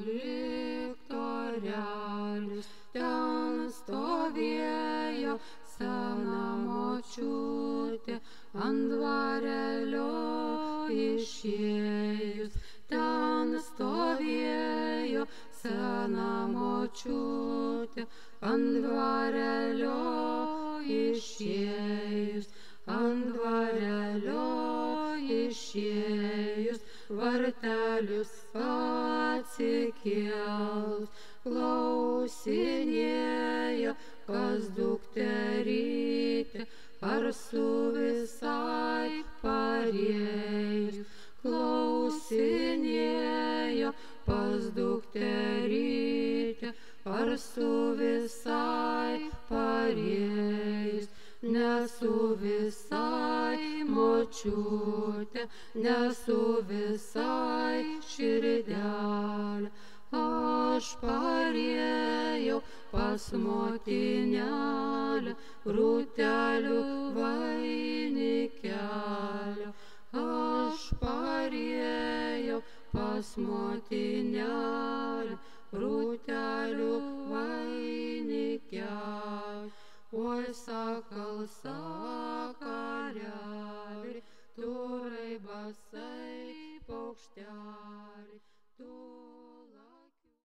liktorėlis. Ten stovėjo sena močiutė, ant dvarelio išėjus. Ten stovėjo sena močiutė, ant dvarelio išėjus. Ant dvarelio išėjus, vartelius atsikėlus, klausinėjo, kas dukterytė, ar su visai parėjus. Klausinėjo pas dukterytę, ar su visai parėjus. Nesu visai močiutė, nesu visai širdelė. Aš parėjau pas motinelę, rūtelių vainikelio. Aš parėjau pas motinelę, rūtelių vainikelio. Oi, sakal, sakareli, tu raibasai paukšteli, tu